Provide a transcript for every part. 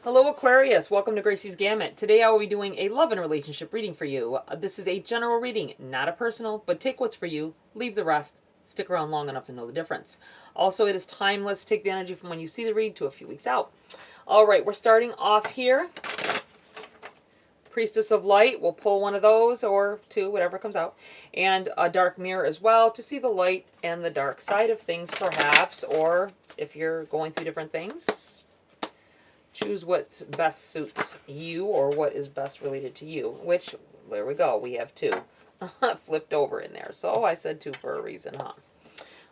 Hello Aquarius, welcome to Gracie's Gamut. Today I will be doing a love and relationship reading for you. This is a general reading, not a personal, but take what's for you, leave the rest. Stick around long enough to know the difference. Also, it is timeless. Take the energy from when you see the read to a few weeks out. All right, we're starting off here. Priestess of Light, we'll pull one of those or two, whatever comes out. And a dark mirror as well to see the light and the dark side of things perhaps, or if you're going through different things, choose what best suits you or what is best related to you, which, there we go, we have two flipped over in there. So I said two for a reason, huh?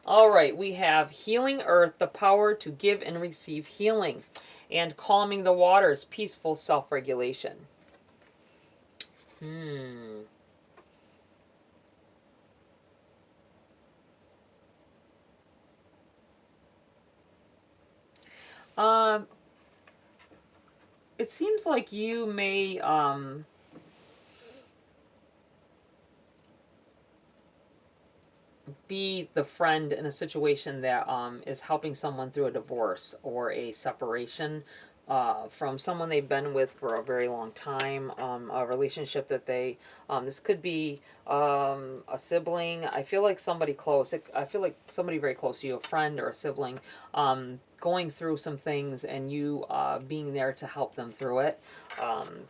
All right, we have Healing Earth, the power to give and receive healing, and Calming the Waters, peaceful self-regulation. It seems like you may be the friend in a situation that is helping someone through a divorce or a separation from someone they've been with for a very long time, a relationship that they, this could be a sibling. I feel like somebody close. I feel like somebody very close to you, a friend or a sibling, going through some things and you being there to help them through it.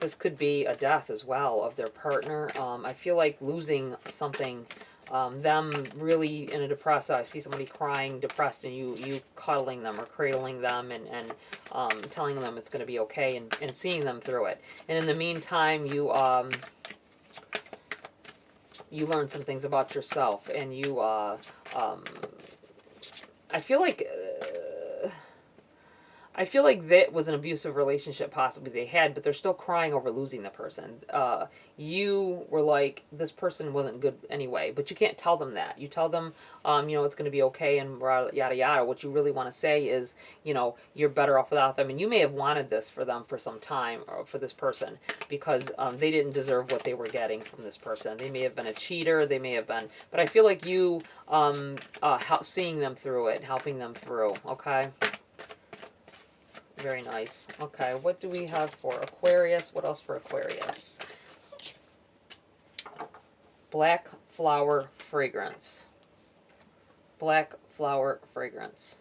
This could be a death as well of their partner. I feel like losing something, them really in a depressed, I see somebody crying, depressed, and you cuddling them or cradling them and telling them it's going to be okay and seeing them through it. And in the meantime, you learn some things about yourself, and you, I feel like that was an abusive relationship possibly they had, but they're still crying over losing the person. You were like, this person wasn't good anyway, but you can't tell them that. You tell them, it's going to be okay and yada yada. What you really want to say is, you're better off without them. And you may have wanted this for them for some time, or for this person, because they didn't deserve what they were getting from this person. They may have been a cheater. They may have been, but I feel like you seeing them through it, helping them through, okay? Very nice. Okay, what do we have for Aquarius? What else for Aquarius? Black flower fragrance. Black flower fragrance.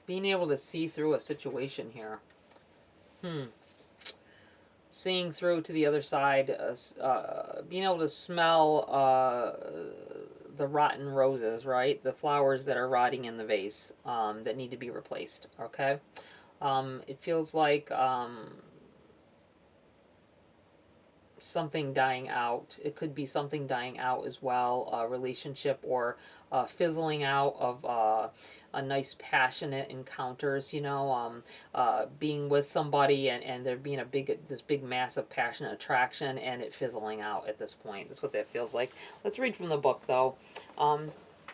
Being able to see through a situation here. Seeing through to the other side, being able to smell the rotten roses, right? The flowers that are rotting in the vase that need to be replaced, okay? It feels like something dying out. It could be something dying out as well, a relationship or fizzling out of a nice passionate encounters, being with somebody and there being this big massive passionate attraction and it fizzling out at this point. That's what that feels like. Let's read from the book though.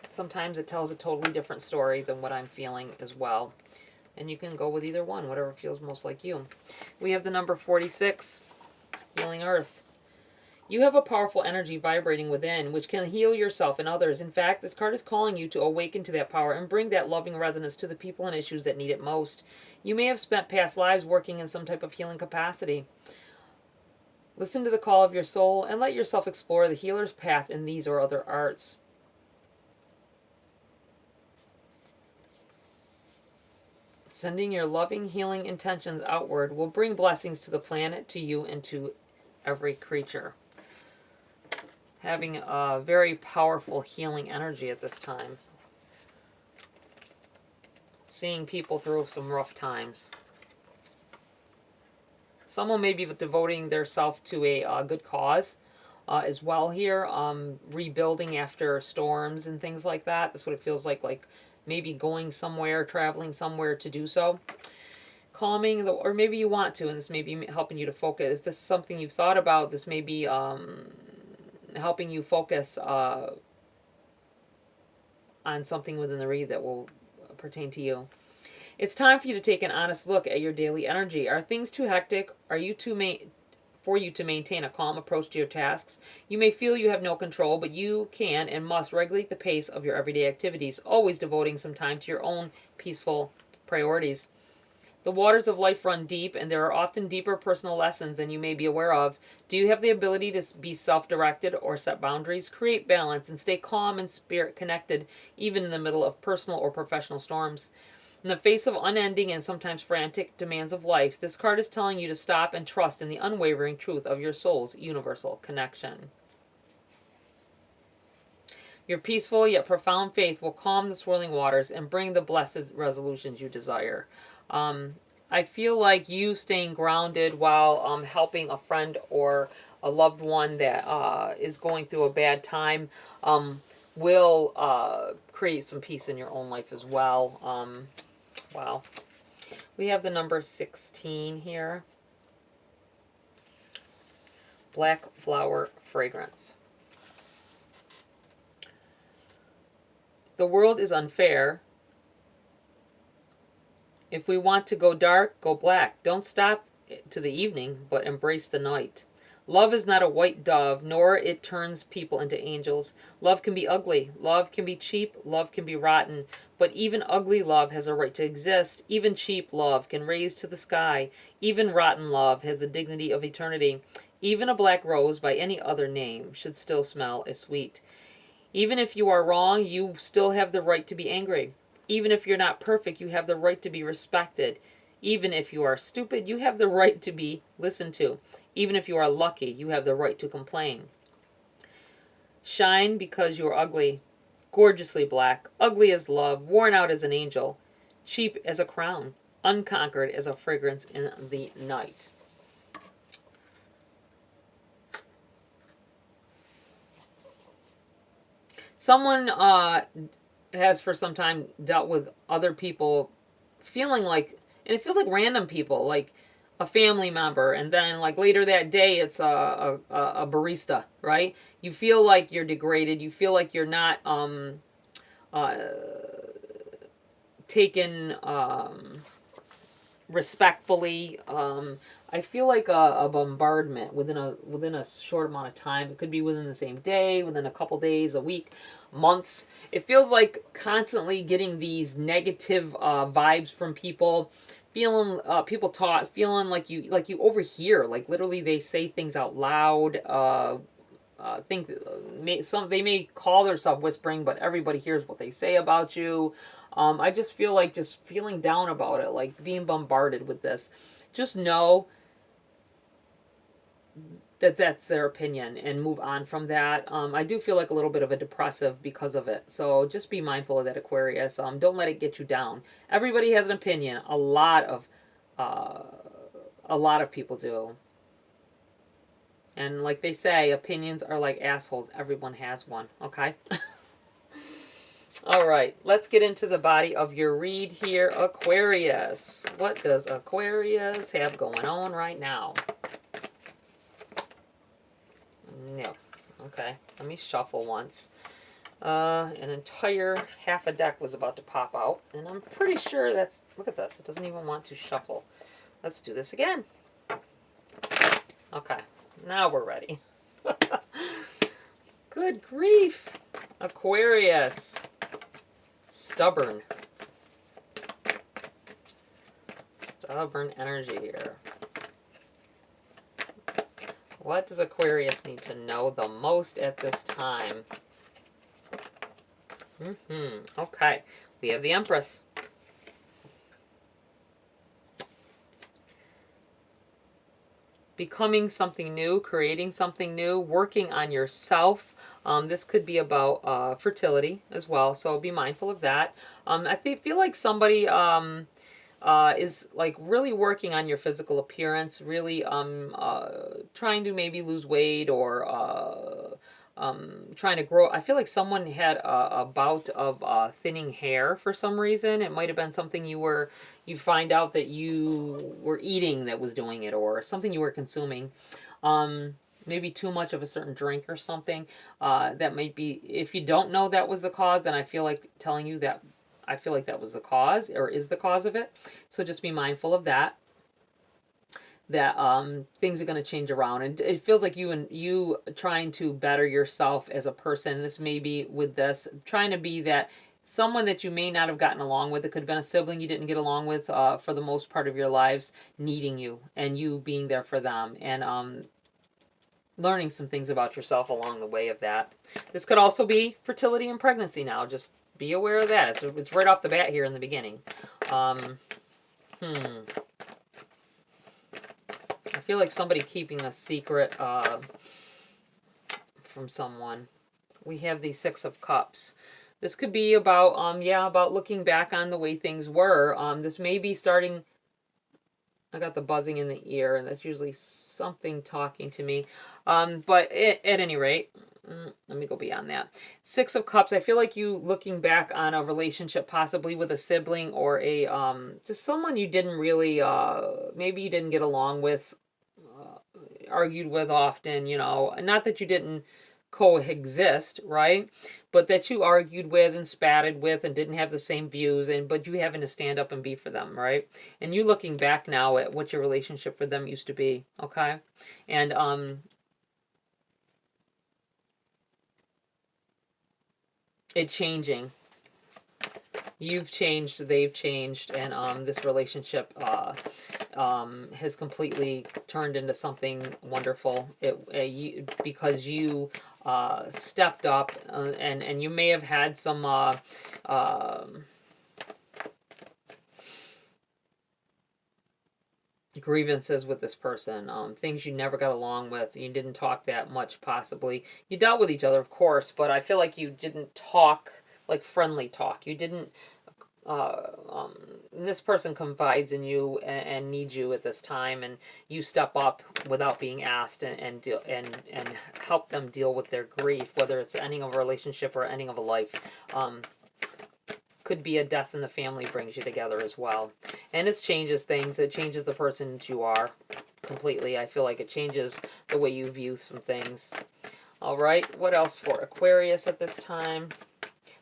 Sometimes it tells a totally different story than what I'm feeling as well. And you can go with either one, whatever feels most like you. We have the number 46. Healing Earth. You have a powerful energy vibrating within, which can heal yourself and others. In fact, this card is calling you to awaken to that power and bring that loving resonance to the people and issues that need it most. You may have spent past lives working in some type of healing capacity. Listen to the call of your soul and let yourself explore the healer's path in these or other arts. Sending your loving, healing intentions outward will bring blessings to the planet, to you, and to every creature. Having a very powerful healing energy at this time. Seeing people through some rough times. Someone may be devoting their self to a good cause as well here. Rebuilding after storms and things like that. That's what it feels like maybe going somewhere, traveling somewhere to do so. Calming, or maybe you want to, and this may be helping you to focus. If this is something you've thought about, this may be helping you focus on something within the read that will pertain to you. It's time for you to take an honest look at your daily energy. Are things too hectic? Are you for you to maintain a calm approach to your tasks? You may feel you have no control, but you can and must regulate the pace of your everyday activities, always devoting some time to your own peaceful priorities. The waters of life run deep, and there are often deeper personal lessons than you may be aware of. Do you have the ability to be self-directed or set boundaries? Create balance and stay calm and spirit connected, even in the middle of personal or professional storms. In the face of unending and sometimes frantic demands of life, this card is telling you to stop and trust in the unwavering truth of your soul's universal connection. Your peaceful yet profound faith will calm the swirling waters and bring the blessed resolutions you desire. I feel like you staying grounded while helping a friend or a loved one that is going through a bad time will create some peace in your own life as well. Wow. We have the number 16 here. Black flower fragrance. The world is unfair. If we want to go dark, go black. Don't stop to the evening, but embrace the night. Love is not a white dove, nor it turns people into angels. Love can be ugly. Love can be cheap. Love can be rotten. But even ugly love has a right to exist. Even cheap love can raise to the sky. Even rotten love has the dignity of eternity. Even a black rose by any other name should still smell as sweet. Even if you are wrong, you still have the right to be angry. Even if you're not perfect, you have the right to be respected. Even if you are stupid, you have the right to be listened to. Even if you are lucky, you have the right to complain. Shine because you are ugly, gorgeously black, ugly as love, worn out as an angel, cheap as a crown, unconquered as a fragrance in the night. Someone has for some time dealt with other people feeling like, and it feels like random people, like a family member, and then like later that day it's a barista, right? You feel like you're degraded. You feel like you're not taken respectfully. I feel like a bombardment within a short amount of time. It could be within the same day, within a couple days, a week, months. It feels like constantly getting these negative vibes from people, feeling people talk, feeling like you overhear, like literally they say things out loud. Think they may call themselves whispering, but everybody hears what they say about you. I just feel like just feeling down about it, like being bombarded with this. Just know that that's their opinion and move on from that. I do feel like a little bit of a depressive because of it. So just be mindful of that, Aquarius. Don't let it get you down. Everybody has an opinion. A lot of people do. And like they say, opinions are like assholes. Everyone has one. Okay? All right. Let's get into the body of your read here, Aquarius. What does Aquarius have going on right now? No. Okay. Let me shuffle once. An entire half a deck was about to pop out. And I'm pretty sure that's... Look at this. It doesn't even want to shuffle. Let's do this again. Okay. Now we're ready. Good grief. Aquarius. Stubborn. Stubborn energy here. What does Aquarius need to know the most at this time? Okay. We have the Empress. Becoming something new, creating something new, working on yourself. This could be about fertility as well, so be mindful of that. I feel like somebody is like really working on your physical appearance, really trying to maybe lose weight or trying to grow. I feel like someone had a bout of thinning hair for some reason. It might have been something you find out that you were eating that was doing it, or something you were consuming. Maybe too much of a certain drink or something. That might be, if you don't know that was the cause, then I feel like telling you that I feel like that was the cause, or is the cause of it. So just be mindful of that. That things are going to change around, and it feels like you trying to better yourself as a person. This may be with this trying to be that someone that you may not have gotten along with. It could have been a sibling you didn't get along with for the most part of your lives, needing you and you being there for them, and learning some things about yourself along the way of that. This could also be fertility and pregnancy now. Just be aware of that. It's right off the bat here in the beginning. I feel like somebody keeping a secret from someone. We have the Six of Cups. This could be about, about looking back on the way things were. This may be starting, I got the buzzing in the ear, and that's usually something talking to me. But at any rate, let me go beyond that. Six of Cups, I feel like you looking back on a relationship possibly with a sibling or a just someone you didn't really, maybe you didn't get along with, argued with often, not that you didn't coexist, right? But that you argued with and spatted with and didn't have the same views, but you having to stand up and be for them, right? And you looking back now at what your relationship with them used to be, okay? And it changing. You've changed, they've changed, and this relationship has completely turned into something wonderful. Because you stepped up, and you may have had some grievances with this person, things you never got along with. You didn't talk that much, possibly. You dealt with each other, of course, but I feel like you didn't talk like friendly talk. You didn't this person confides in you and needs you at this time, and you step up without being asked and help them deal with their grief, whether it's the ending of a relationship or ending of a life. Could be a death in the family brings you together as well. And it changes things. It changes the person that you are completely. I feel like it changes the way you view some things. All right, what else for Aquarius at this time?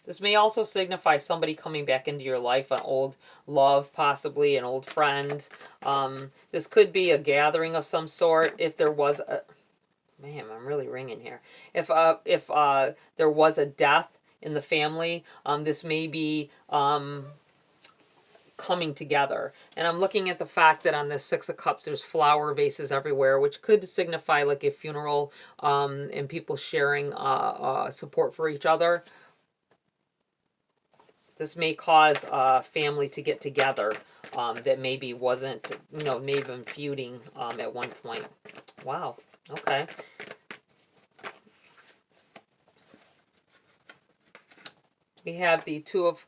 This may also signify somebody coming back into your life, an old love, possibly, an old friend. This could be a gathering of some sort. If there was a... Man, I'm really ringing here. If there was a death in the family, this may be coming together. And I'm looking at the fact that on this Six of Cups, there's flower vases everywhere, which could signify like a funeral and people sharing support for each other. This may cause a family to get together that maybe wasn't, may have been feuding at one point. Wow. Okay. We have the Two of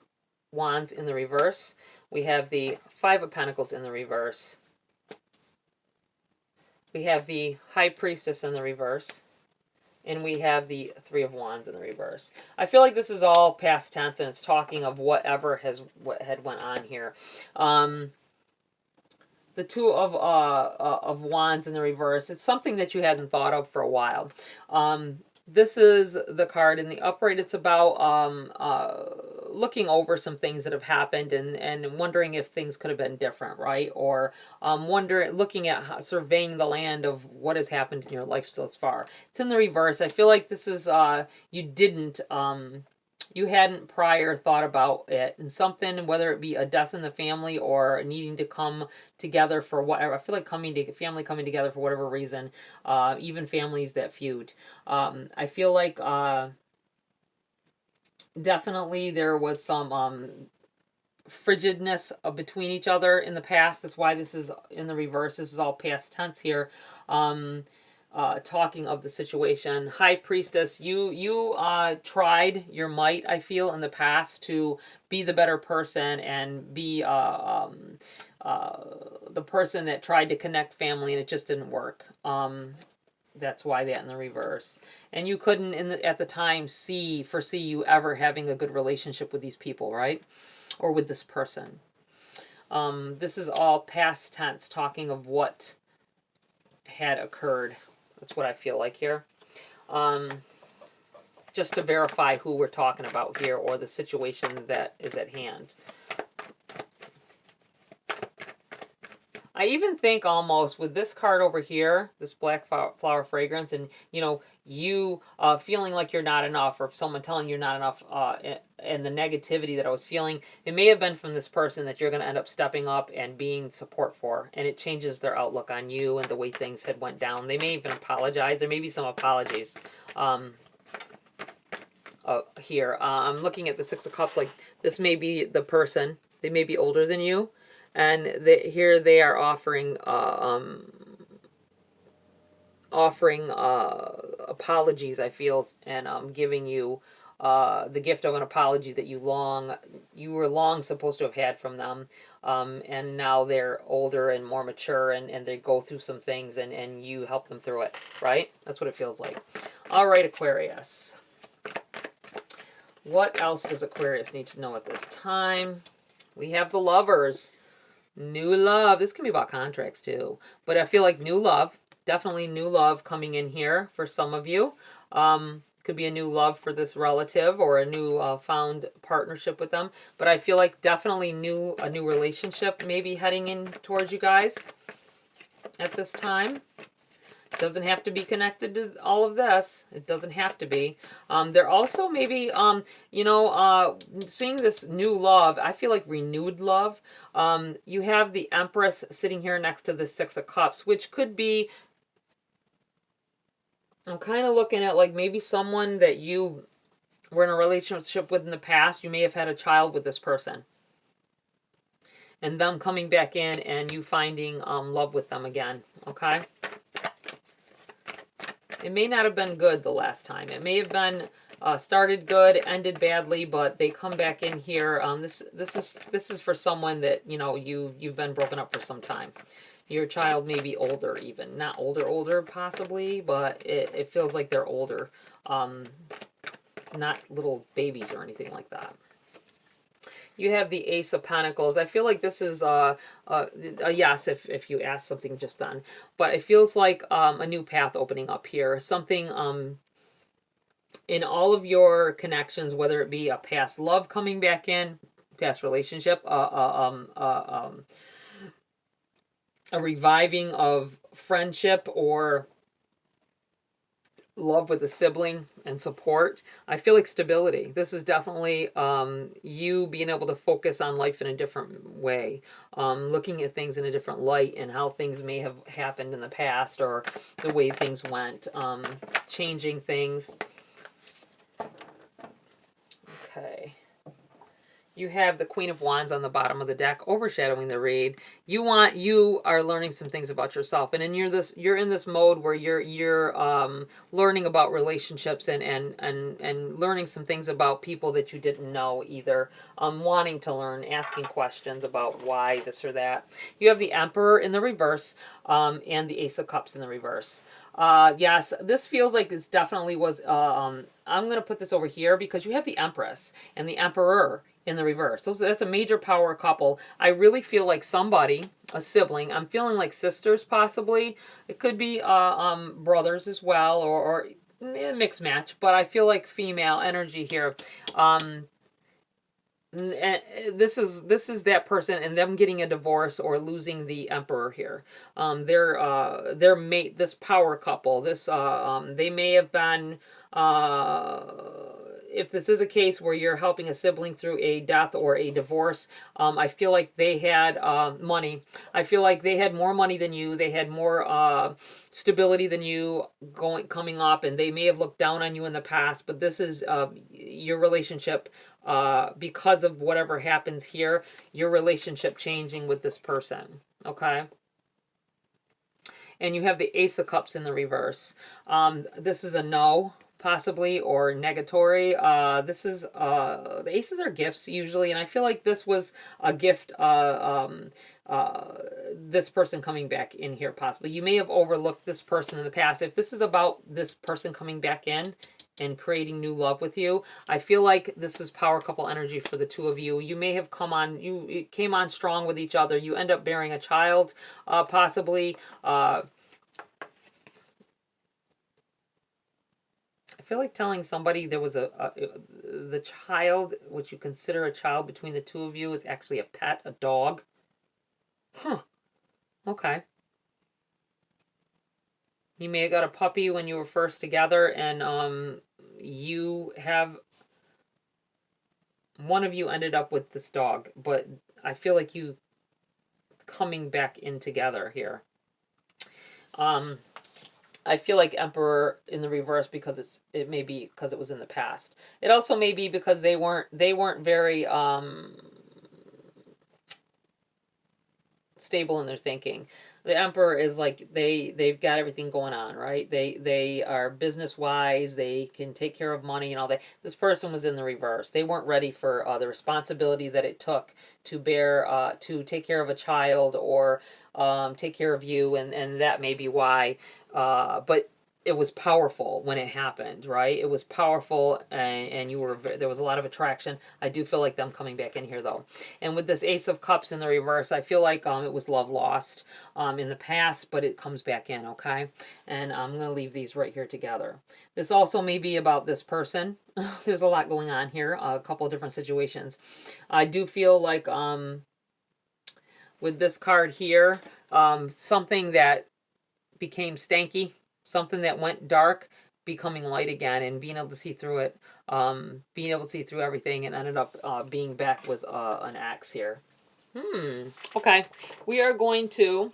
Wands in the reverse. We have the Five of Pentacles in the reverse. We have the High Priestess in the reverse. And we have the Three of Wands in the reverse. I feel like this is all past tense, and it's talking of what had went on here. The Two of Wands in the reverse. It's something that you hadn't thought of for a while. This is the card in the upright. It's about looking over some things that have happened and wondering if things could have been different, right? Or looking at surveying the land of what has happened in your life so far. It's in the reverse. I feel like this is you hadn't prior thought about it, and something, whether it be a death in the family or needing to come together for whatever. I feel like family coming together for whatever reason, even families that feud. I feel like definitely there was some frigidness between each other in the past. That's why this is in the reverse. This is all past tense here. Talking of the situation. High Priestess, you tried your might, I feel, in the past to be the better person and be the person that tried to connect family, and it just didn't work. That's why that in the reverse. And you couldn't at the time foresee you ever having a good relationship with these people, right? Or with this person. This is all past tense, talking of what had occurred. That's what I feel like here. just to verify who we're talking about here or the situation that is at hand. I even think almost with this card over here, this black flower fragrance, and you know, you feeling like you're not enough, or someone telling you're not enough, and the negativity that I was feeling, it may have been from this person that you're going to end up stepping up and being support for, and it changes their outlook on you and the way things had went down. They may even apologize. There may be some apologies here. I'm looking at the Six of Cups, like this may be the person. They may be older than you. And here they are offering apologies, I feel, and giving you the gift of an apology that you were long supposed to have had from them. And now they're older and more mature, and they go through some things, and you help them through it, right? That's what it feels like. All right, Aquarius. What else does Aquarius need to know at this time? We have the Lovers. New love. This can be about contracts too. But I feel like new love. Definitely new love coming in here for some of you. Could be a new love for this relative or a new found partnership with them. But I feel like definitely a new relationship maybe heading in towards you guys at this time. Doesn't have to be connected to all of this. It doesn't have to be. They're also maybe, you know, seeing this new love, I feel like renewed love. You have the Empress sitting here next to the Six of Cups, which could be, I'm kind of looking at like maybe someone that you were in a relationship with in the past. You may have had a child with this person. And them coming back in and you finding love with them again, okay? It may not have been good the last time. It may have been started good, ended badly, but they come back in here. This is for someone that, you know, you've been broken up for some time. Your child may be older even. Not older possibly, but it feels like they're older. Not little babies or anything like that. You have the Ace of Pentacles. I feel like this is a yes if you ask something just then. But it feels like a new path opening up here. Something in all of your connections, whether it be a past love coming back in, past relationship, a reviving of friendship or love with a sibling and support. I feel like stability. This is definitely you being able to focus on life in a different way, looking at things in a different light and how things may have happened in the past or the way things went, changing things. Okay. You have the Queen of Wands on the bottom of the deck, overshadowing the read. You are learning some things about yourself, and you're in this mode where you're learning about relationships and learning some things about people that you didn't know either. Wanting to learn, asking questions about why this or that. You have the Emperor in the reverse, and the Ace of Cups in the reverse. Yes, this feels like this definitely was. I'm going to put this over here because you have the Empress and the Emperor in the reverse. So that's a major power couple. I really feel like somebody, a sibling, I'm feeling like sisters possibly. It could be brothers as well, or a mixed match, but I feel like female energy here. This is that person and them getting a divorce or losing the Emperor here. Their mate, this power couple, this they may have been if this is a case where you're helping a sibling through a death or a divorce, I feel like they had money. I feel like they had more money than you. They had more stability than you coming up, and they may have looked down on you in the past, but this is your relationship because of whatever happens here, your relationship changing with this person, okay? And you have the Ace of Cups in the reverse. This is a no, possibly, or negatory. This is the aces are gifts usually, and I feel like this was a gift. This person coming back in here, possibly. You may have overlooked this person in the past. If this is about this person coming back in and creating new love with you, I feel like this is power couple energy for the two of you. You may have you came on strong with each other. You end up bearing a child, possibly. I feel like telling somebody there was the child, what you consider a child between the two of you, is actually a pet, a dog. Huh. Okay. You may have got a puppy when you were first together, and you have, one of you ended up with this dog, but I feel like you coming back in together here. I feel like Emperor in the reverse because it may be because it was in the past. It also may be because they weren't very stable in their thinking. The Emperor is like they've got everything going on, right? They are business wise, they can take care of money and all that. This person was in the reverse. They weren't ready for the responsibility that it took to bear to take care of a child or take care of you, and that may be why. But it was powerful when it happened, right? It was powerful, and you were, there was a lot of attraction. I do feel like them coming back in here though. And with this Ace of Cups in the reverse, I feel like it was love lost in the past, but it comes back in, okay? And I'm going to leave these right here together. This also may be about this person. There's a lot going on here, a couple of different situations. I do feel like with this card here, something that became stanky, something that went dark, becoming light again, and being able to see through it, being able to see through everything, and ended up being back with an axe here. Okay, we are going to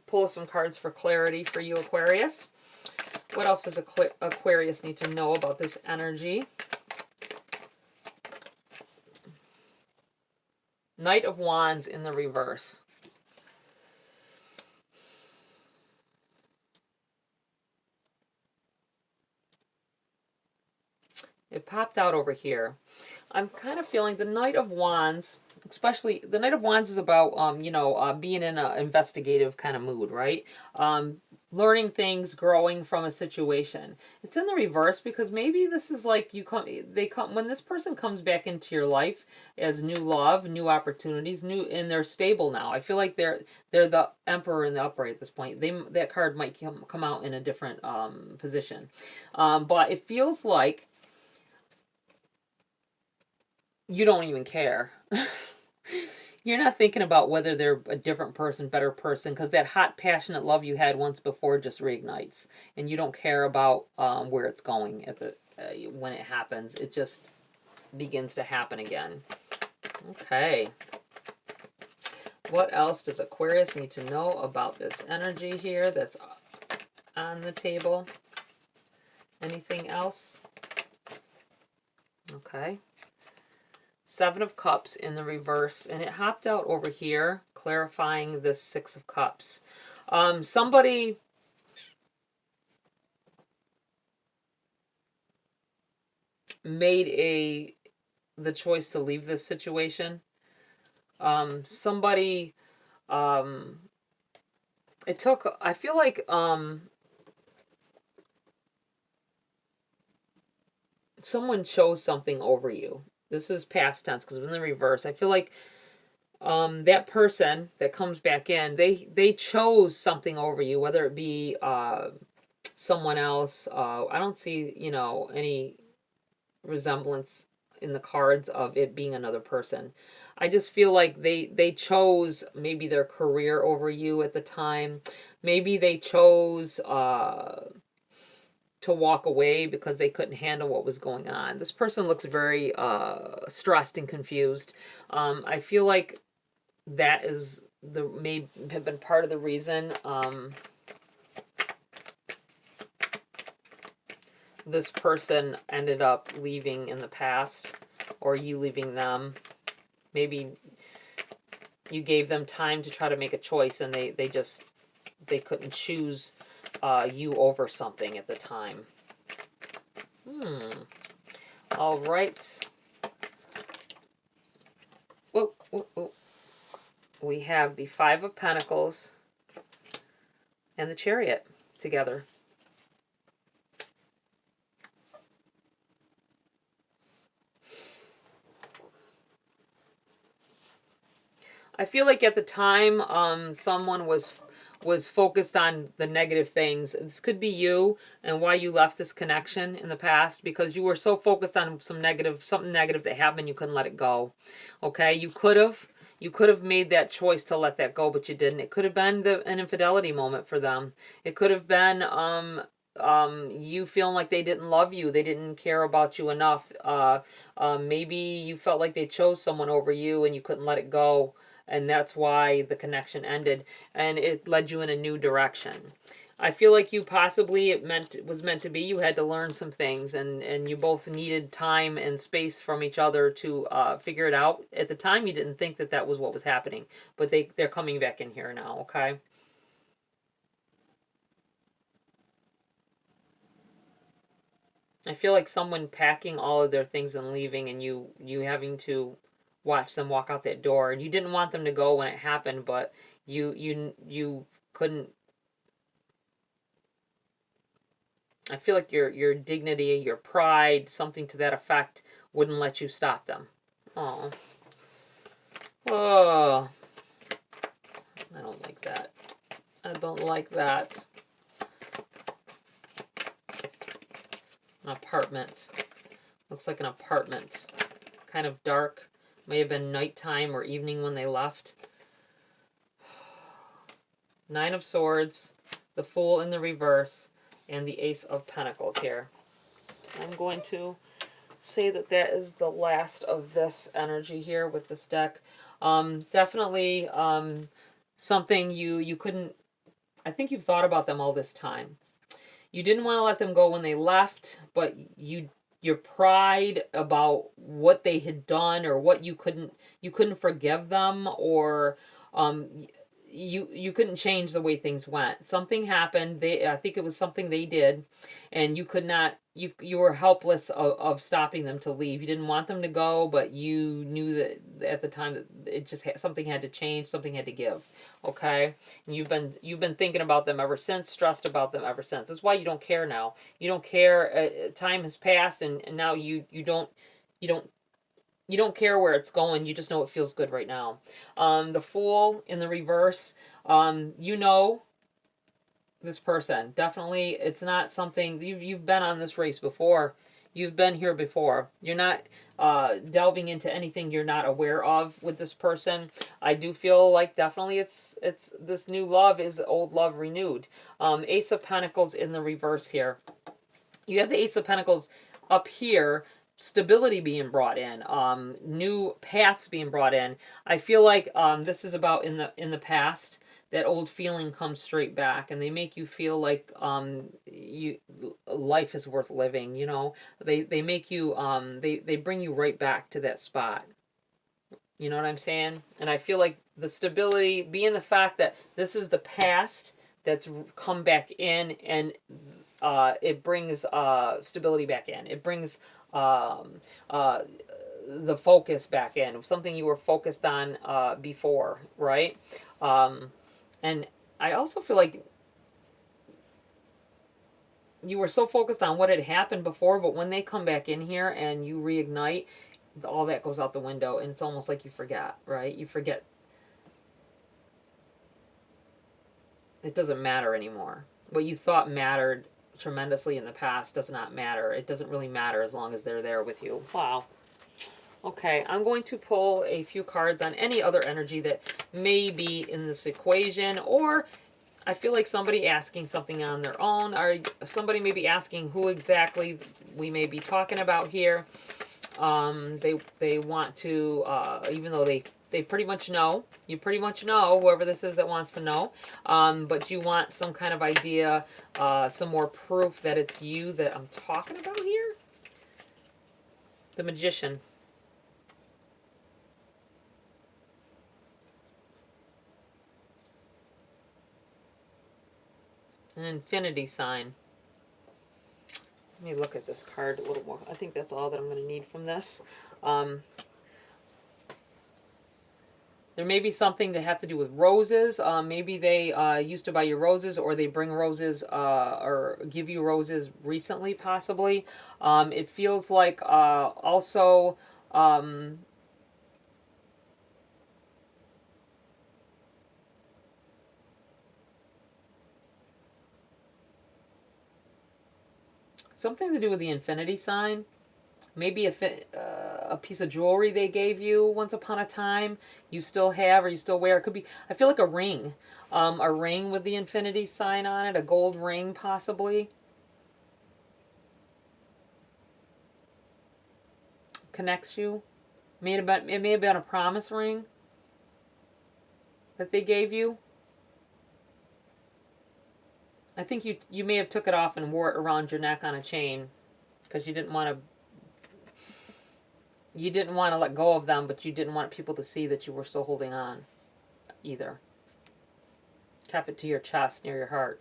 pull some cards for clarity for you, Aquarius. What else does Aquarius need to know about this energy? Knight of Wands in the reverse. It popped out over here. I'm kind of feeling the Knight of Wands, especially the Knight of Wands is about, being in an investigative kind of mood, right? Learning things, growing from a situation. It's in the reverse because maybe this is like when this person comes back into your life as new love, new opportunities, and they're stable now. I feel like they're the Emperor in the upright at this point. That card might come out in a different position, but it feels like you don't even care. You're not thinking about whether they're a different person, better person, because that hot, passionate love you had once before just reignites, and you don't care about where it's going at the when it happens. It just begins to happen again. Okay. What else does Aquarius need to know about this energy here that's on the table? Anything else? Okay. Seven of Cups in the reverse, and it hopped out over here, clarifying this Six of Cups. Somebody made the choice to leave this situation. Somebody, it took, I feel like, someone chose something over you. This is past tense because it's in the reverse. I feel like that person that comes back in, they chose something over you, whether it be someone else. I don't see, any resemblance in the cards of it being another person. I just feel like they chose maybe their career over you at the time. Maybe they chose to walk away because they couldn't handle what was going on. This person looks very stressed and confused. I feel like that may have been part of the reason this person ended up leaving in the past, or you leaving them. Maybe you gave them time to try to make a choice, and they couldn't choose you over something at the time. All right. Whoa, whoa, whoa. We have the Five of Pentacles and the Chariot together. I feel like at the time, someone was focused on the negative things. This could be you and why you left this connection in the past, because you were so focused on something negative that happened, you couldn't let it go. Okay, you could have made that choice to let that go, but you didn't. It could have been an infidelity moment for them. It could have been you feeling like they didn't love you, they didn't care about you enough. Maybe you felt like they chose someone over you and you couldn't let it go, and that's why the connection ended, and it led you in a new direction. I feel like you possibly, it was meant to be. You had to learn some things, and you both needed time and space from each other to figure it out. At the time, you didn't think that that was what was happening, but they're coming back in here now. Okay. I feel like someone packing all of their things and leaving, and you having to watch them walk out that door, and you didn't want them to go when it happened, but you couldn't. I feel like your dignity, your pride, something to that effect, wouldn't let you stop them. Oh, oh, I don't like that. I don't like that. An apartment. Looks like an apartment. Kind of dark. May have been nighttime or evening when they left. Nine of Swords, the Fool in the reverse, and the Ace of Pentacles here. I'm going to say that that is the last of this energy here with this deck. Definitely something you couldn't... I think you've thought about them all this time. You didn't want to let them go when they left, but your pride about what they had done, or what you couldn't forgive them, or you couldn't change the way things went. Something happened. I think it was something they did, and you could not. You were helpless of stopping them to leave. You didn't want them to go, but you knew that at the time that it just something had to change, something had to give. Okay, and you've been thinking about them ever since, stressed about them ever since. That's why you don't care now. You don't care. Time has passed, and now you don't care where it's going. You just know it feels good right now. The Fool in the reverse. You know this person. Definitely, it's not something... You've been on this race before. You've been here before. You're not delving into anything you're not aware of with this person. I do feel like definitely it's this new love is old love renewed. Ace of Pentacles in the reverse here. You have the Ace of Pentacles up here, stability being brought in, new paths being brought in. I feel like this is about in the past. That old feeling comes straight back, and they make you feel like life is worth living. You know, they make you they bring you right back to that spot. You know what I'm saying? And I feel like the stability being the fact that this is the past that's come back in, and it brings stability back in. It brings the focus back in. Something you were focused on before, right? And I also feel like you were so focused on what had happened before, but when they come back in here and you reignite, all that goes out the window, and it's almost like you forget, right? You forget. It doesn't matter anymore. What you thought mattered tremendously in the past does not matter. It doesn't really matter as long as they're there with you. Wow. Okay, I'm going to pull a few cards on any other energy that may be in this equation, or I feel like somebody asking something on their own, or somebody may be asking who exactly we may be talking about here. They want to, even though they pretty much know, you pretty much know, whoever this is that wants to know, but you want some kind of idea, some more proof that it's you that I'm talking about here. The Magician. An infinity sign. Let me look at this card a little more. I think that's all that I'm going to need from this. There may be something that have to do with roses. Maybe they used to buy you roses, or they bring roses or give you roses recently, possibly. It feels like also... Something to do with the infinity sign. Maybe a piece of jewelry they gave you once upon a time, you still have or you still wear. It could be, I feel like a ring with the infinity sign on it, a gold ring possibly. Connects you. It may have been a promise ring that they gave you. I think you may have took it off and wore it around your neck on a chain because you didn't want to let go of them, but you didn't want people to see that you were still holding on either. Kept it to your chest near your heart.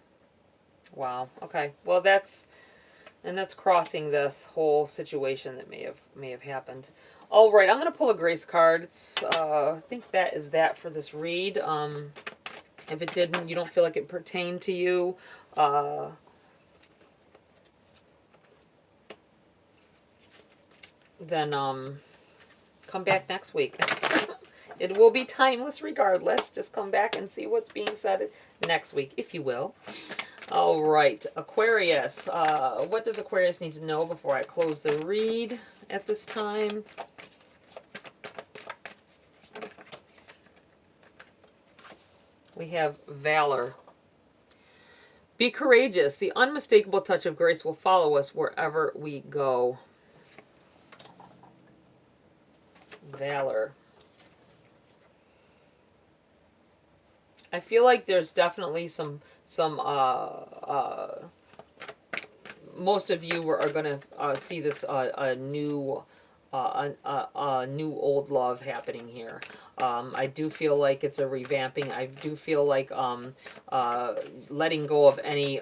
Wow. Okay. Well, that's crossing this whole situation that may have happened. All right, I'm going to pull a Grace card. It's I think that is that for this read. If it didn't, you don't feel like it pertained to you, then come back next week. It will be timeless regardless. Just come back and see what's being said next week, if you will. All right, Aquarius. What does Aquarius need to know before I close the read at this time? We have Valor. Be courageous. The unmistakable touch of grace will follow us wherever we go. Valor. I feel like there's definitely some most of you are going to see this a new old love happening here. I do feel like it's a revamping. I do feel like letting go of any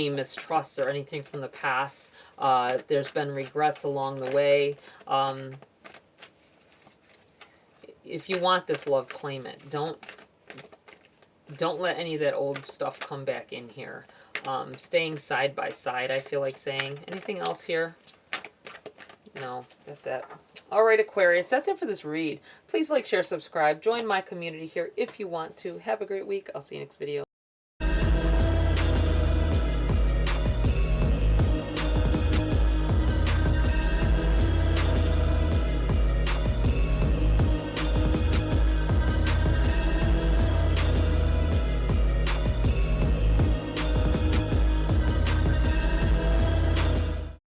mistrust or anything from the past. There's been regrets along the way. If you want this love, claim it. Don't let any of that old stuff come back in here. Staying side by side, I feel like saying. Anything else here? No, that's it. All right, Aquarius, that's it for this read. Please like, share, subscribe. Join my community here if you want to. Have a great week. I'll see you next video.